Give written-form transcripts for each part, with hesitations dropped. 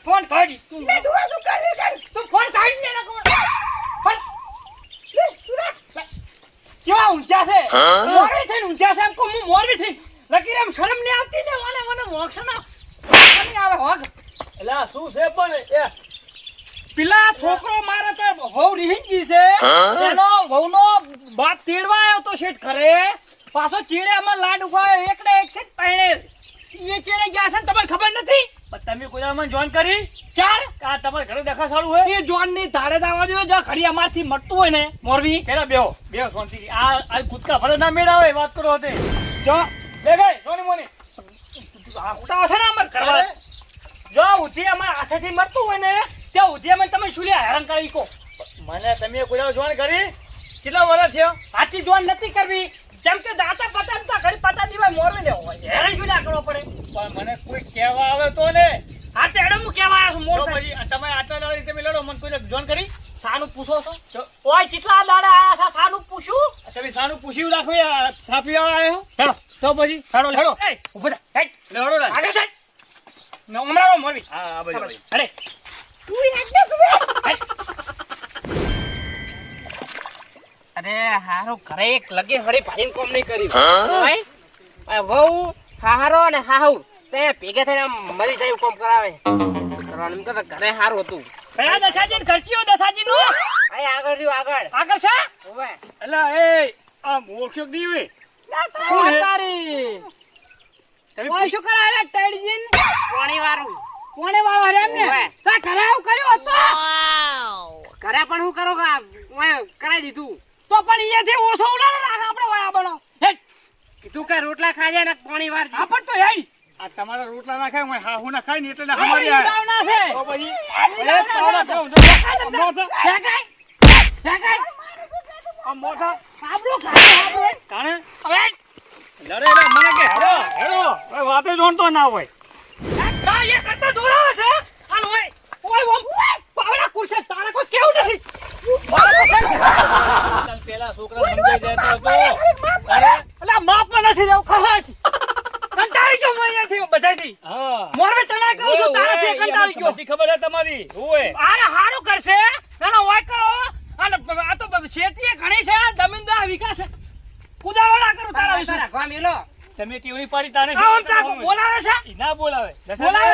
Phone કાઢી તું લે દુઆ તું કર તું ફોન કાઢી ને કોણ કેવા ઊંચા છે મોરવી થઈને ઊંચા છે એમ કો હું મોરવી થઈ લગી એમ શરમ નહીં આવતી ને મને મોક્ષના નહીં આવે હોગ એલા શું છે પણ એ પેલા છોકરો મારે તો વહુ રીંગી છે એનો વહુનો બાપ તેડવા આવ્યો તો શેઠ ઘરે પાછો ચીડે અમાર લાડ ઉભા એકને એક છે પહેણે એ ચીડે ગયા છે ને તમને ખબર નથી તમે કોઈ મને જોઈન કરી ચાર આ તમારે ઘરે દેખા સારું હોય એ જોન ની ધારે દાવા દો જો ખરી અમારથી મટતું હોય ને મોરબી કેલા બેહો શાંતિ આ કૂદકા ભલે ના મેળાવે વાત કરો હોતે જો લે ગઈ સોની મોની ઉઠાવો છે ને અમાર કરવા જો ઉધી અમાર હાથેથી મરતું હોય ને ત્યાં ઉધી અમે તમે શું લે હેરાન કરી કો મને તમે કોઈ જોઈન કરી કેટલા વર્ષ થયો આથી જોન નથી કરવી જેમ કે દાતા પતા ઘડી પતા દીવા મોરવી લેવો હોય હેરાન શું ના કરવો પડે પણ મને કોઈ કહેવા આવે તો ને આ તેડો હું કેવા આવ્યો છું મોર પછી તમે આટલા દાડા તમે લડો મને કોઈ જોઈન કરી સાનું પૂછો છો ઓય કેટલા દાડા આયા છે સાનું પૂછું તમે સાનું પૂછ્યું રાખો છાપી આવ્યો હેડો તો પછી હેડો હેડો એ ઉભો થા હેડ લેવડો રા આગળ થઈ મે ઉમરાવો મોરવી હા આ બાજુ અરે તું એકદમ સુવે અરે હારો ઘરે એક લગે હળી ભાઈને કોમ નહીં કર્યું ભાઈ વહુ હારો ને હાહુ તે ભેગા થઈને મરી જાય કોમ કરાવે કરવાનું તો ઘરે હારું હતું કયા દસાજી ને ખર્ચીઓ દસાજી નું ભાઈ આગળ રહ્યું આગળ છે ઓવે એલા એ આ મૂર્ખ્યો દી વે તારી તમે કોઈ શું કરાવે ટેડીજીન કોણી વાળું હરે એમને તા ઘરે આવું કર્યું હતો ઘરે પણ હું કરો કે કરાઈ દીધું તો પણ અહીંયાથી ઓછો ઉલાડો રાખ આપણે વાયા બનો હેટ કીધું કે રોટલા ખાજે ને પાણી વાર હા પણ તો હેડ આ તમારા રોટલા ના ખાય હું હાહુ ના ખાય ને એટલે હમારી આ દાવના છે તો પછી એ પાવડા તો ફેકાય આ મોટા આપણો ખાય કાણે હવે લડે લે મને કે હેડો હવે વાતે જોણતો ના હોય આ એ કરતા દોરાવે છે આનો ઓય ઓમ પાવડા કુરશે તારે કોઈ કેવું નથી પેલા છોકરા સમજાઈ જાય તો અરે અલા માપમાં નથી દેવું ખવાશ કંટાળી ગયો હું અહીંયાથી બધાથી હા મોરવે તને કહું છું તારાથી કંટાળી ગયો બધી ખબર છે તમારી ઓય આરે હારું કરશે નાનો ઓય કરો અને આ તો શેતીએ ઘણી છે જમીનદાર વિકાસ કુદારો ના કરું તારા વિશે રાખવા મેલો તમે ટીવી પાડી તાને આમ તા બોલાવે છે ના બોલાવે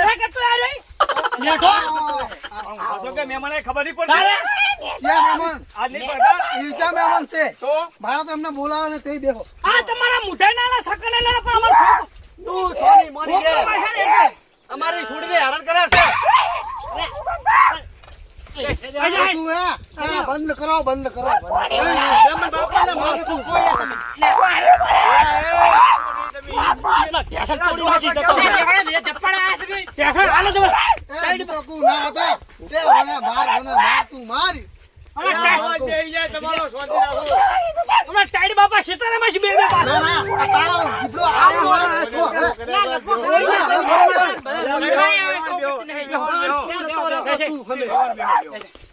છે કે તું આ રહી લેઠો આસો કે મહેમાને ખબર નહીં પડતી તારે ક્યાં મહેમાન આજ નહીં પડતા ઈજા મહેમાન છે તો મારા તો એમને બોલાવે ને તે બેહો આ તમારા મુઠાઈ નાના સકને લેના પણ અમાર છોકરો તું સોની મોની છોકરો પાસે ને એટલે. અમારી છોડીને હેરાન કરે છે તું હા બંધ કરો બંધ કરો મહેમાન બાપાને માથું કોઈ ટેશન તોડી નાખી જતો ટેશન આલે જબર સાઈડ બકુ ના હતા તે મને માર તું મારી તમારો સોચી રાખો અમાર ટાઈડ બાપા સીતારામાં છે બે બે પાસ ના ના આ તારો જીબડો આવ્યો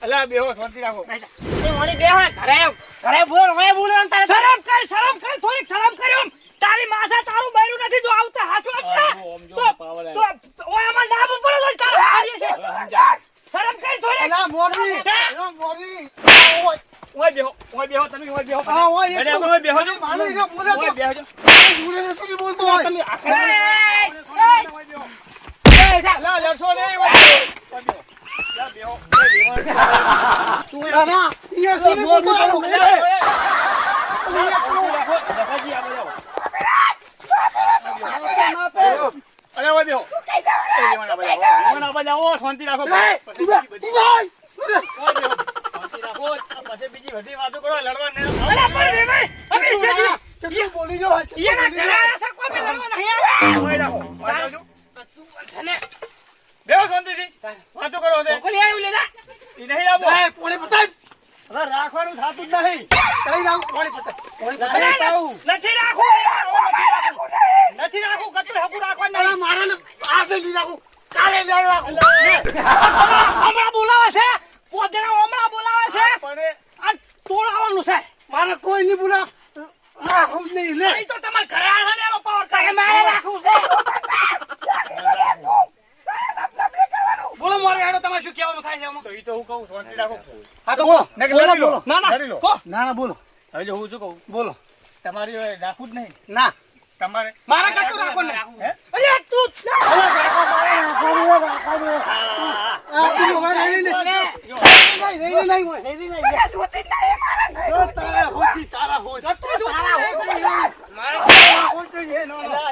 અલા બેહો શાંતિ રાખો શરમ કર થોડીક શરમ કર્યો તારી માથે તારું બૈરું નથી જો આવતા હાચું તો ઓય અમાર નામ ઉપર જ તારો હારી છે શરમ કર થોડીક એલા મોરવી ઓય બેહો તમે ઓય બેહો હા ઓય બેઠા તો ઓય બેહો માની જો બોલે ઓય બેહો જો પૂરે ને શું બોલતો હોય તમે આખરે લા લડશો નહીં ઓય બેહો તું ના એ શું બોલતો હોય અરે ઓય બેહો શાંતિ રાખો પછી બીજી બધી વાતો કરો લડવા કેટલું બોલી જો બેહો શાંતિથી વાતો કરો નહીં આવો કોણે બતાવ હવે રાખવાનું થાતું જ નહીં કઈ નામ કોણે બતાવ નથી રાખું કતું હકુ રાખવા નહીં મારા ને આજે લઈ રાખું કાલે લઈ રાખું હમણાં બોલાવે છે પોદરા હમણાં બોલાવે છે પણ આ તોડાવવાનું છે મારે કોઈ નહીં બોલા રાખું જ નહીં લે નહીં તો તમારે ઘરે આવે ને એનો પાવર કાઢે મારે રાખવું છે બોલો મારે હેડો તમારે શું કહેવાનું થાય છે આમાં? તો ઈ તો હું કહું શાંતિ રાખો. હા તો બોલો નકર બોલો લડી લો. બોલો ના ના લડી લો. કહો. ના ના બોલો હવે જો હું શું કહું બોલો તમારી હવે રાખવું જ નહીં ના તમારે મારા કરતું રાખો ને હે? અરે તું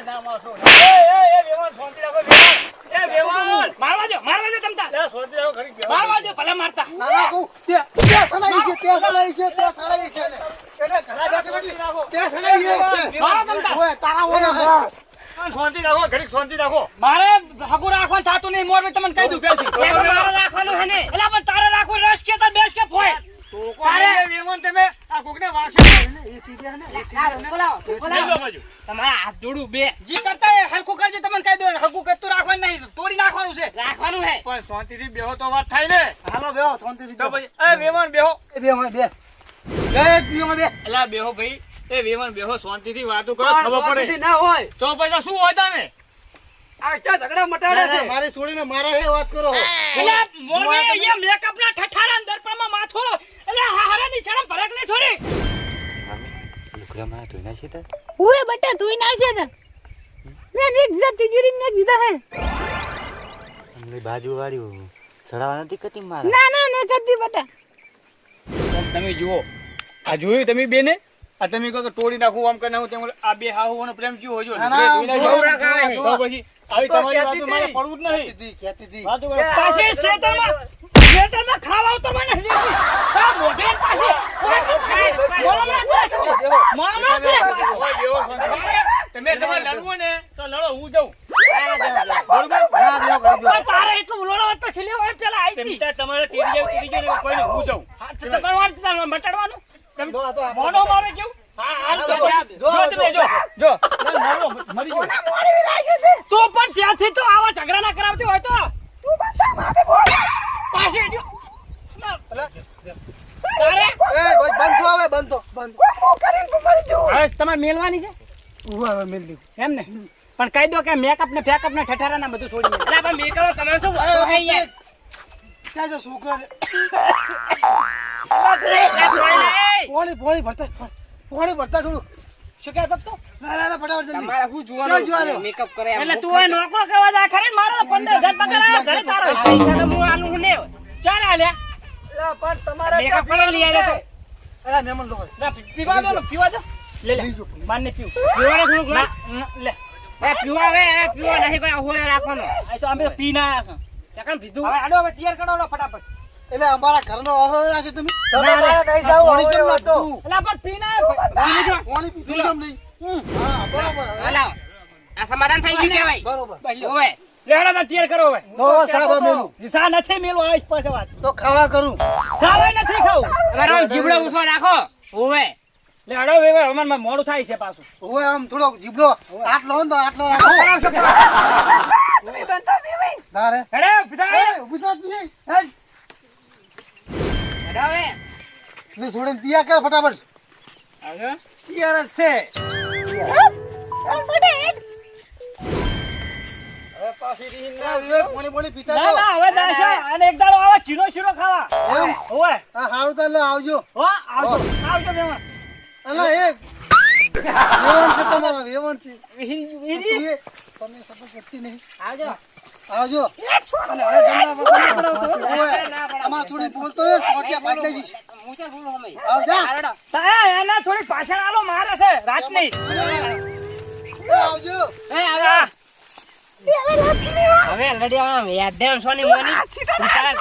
ના મારશો. એ વેવાણ શાંતિ રાખો વેવાણ. એ વેવાણ મારવા દો તમતા. એ શાંતિ રાખો ઘડીક વેવાણ. મારવા દો ભલે મારતા. શાંતિ રાખો ઘડીક શાંતિ રાખો. મારે હગું રાખવાનું થાતું નહીં મોર તમને કહી દઉં પહેલથી. મારે રાખવાનું હે ને એલા પણ તારે રાખવું રસ કે તાર બેસ કે ફોય. તારે વેવાણ તમે આ કોકને વાગશો. લઈ લો બાજુ. તમારા હાથ જોડું બે જી કરતા એ હરખું કરજો તમને કહી દો હરખું કરતું રાખવાનું નહીં તોડી નાખવાનું છે. રાખવાનું હે પણ શાંતિથી બેહો તો વાત થાય ને. હાલો બેહો શાંતિથી તો પછી એ વેવાણ બેહો. એલા બેહો ભાઈ. એ વેવાણ બેહો શાંતિથી વાતો કરો ખબર પડે ના હોય તો પછી શું હોય તાને આ ચા ઝઘડા મટાડે છે મારી છોડીને મારા હે વાત કરો એલા મોરવે એ મેકઅપ ના ઠઠારા દર્પણમાં માથો એલા હારાની શરમ ભરક ને થોડી. ઓય બટા તું ના છે તો મેં એક જાત તિજોરી ને દીધા હે બાજુ વાળી સડાવા નથી કતી મારા. ના ના ને કદી બટા તમે જુઓ આ જોયું તમે બેને આ તમે કહો કે તોડી નાખું આમ કરી નાખું તેમ આ બે હાહુઓનો પ્રેમ કેવો હોય જો ના, ના, જોઈને બહુ જો. રખાવે. તો પછી આવી તમારી વાતો મારે પડવું જ નહીં. કહેતી હતી વાતો કરો. પાછી શેતરમાં ખાવા ઉતરવા નથી દેતી. આ મોઢે પાછી તમે તમારે લડવું ને તો લડો હું જાઉં. પણ તારે એટલું લડો તો છેલ્લે હોય પેલા આવી હતી. તમારે તીડી જાય કોઈને હું જાઉં. તમારે મટાડવાનું મોનો મારે કેવું જો મરી ગયો. તું પણ ત્યાંથી તો આવા ઝઘડા ના કરાવતી હોય તો પાછી જો. તારે હવે તમારે મેલવાની છે એમ ને પણ કહી દો કે મેકઅપ ને ફેકઅપ ને ઠઠારા ના બધું છોડી એટલે પણ મેકલો તમે શું વાંધો હે યાર છોકરા પોણી ભરતા થોડું શું કહેતો તો ના ફટાફટ જલ્દી તમારે શું ક્યાં જોવાનું? જોવાનું મેકઅપ કરે એમ એટલે તું એ નોકરો કરવા જા ખરે ને મારો 15,000 પગાર આવ્યો ઘરે તારો પૈસા તો હું આલું ને ચાલ આલ્યા પણ તમારે મેકઅપ કરે લઈ આવ્યો તો અલા મહેમાન લોકો પીવા દો લે લે માનને પીવું પીવાને થોડુંક ના, લે એ પીવા હવે એ પીવા નહીં કોઈ હોય રાખવાનો આ તો અમે પીને આયા છે ચકન પીધું હવે આડો હવે તૈયાર કરો લો ફટાફટ. એટલે અમારા ઘરનો અહોરા છે તમે ના, ના, પોણી કેમ ના પીધું? એટલે પણ પીને આયા. પોણી પીધું કેમ નહીં? હા, બરોબર. હાલો આ સમાધાન થઈ ગયું કેવાય બરોબર. ઓવે લેવડા તો તૈયાર કરો હવે નો સાબા મેલું. સા નથી મેલું આજ પાસે વાત તો ખાવા કરું. ખાવા નથી ખાવું તમારો જીબડો ઊંચો રાખો ઓવે લે હડો હવે અમારમાં મોડું થાય છે પાછું. હવે આમ થોડો જીબડો આટલો હોય ને તો આટલો રાખો. ના રે. હેડે પિતા એ, ઊભી થા તું નહીં. હેડ. હવે લે છોડીને તૈયાર કર ફટાફટ. તૈયાર જ છે. પોણી પીતા ના જાઓ. ના હવે દાશો અને એક દાડો આવા ચીનો શીરો ખાવા એમ? ઓય હા, હારું તાર લે આવજો. હો આવજો બેમાં અલા એ વેવણ છે તમારા વેવણ છે. વીરી એ, તમે સપોર્ટ કરતી નહીં. આવજો આવજો. અને હવે ગમલા વગર ન પડાવતો. ઓય, અમાર છોડી બોલતો હોય ને, પહોંચ્યા પાછળ જઈશ. ઊંચો બોલો અમે આવજા. હારડો તા એના થોડી પાછળ આલો મારે છે રાત ની એ, આવજો. એ આવે હવે લડી આવા યાદ સોની મોની ચાલ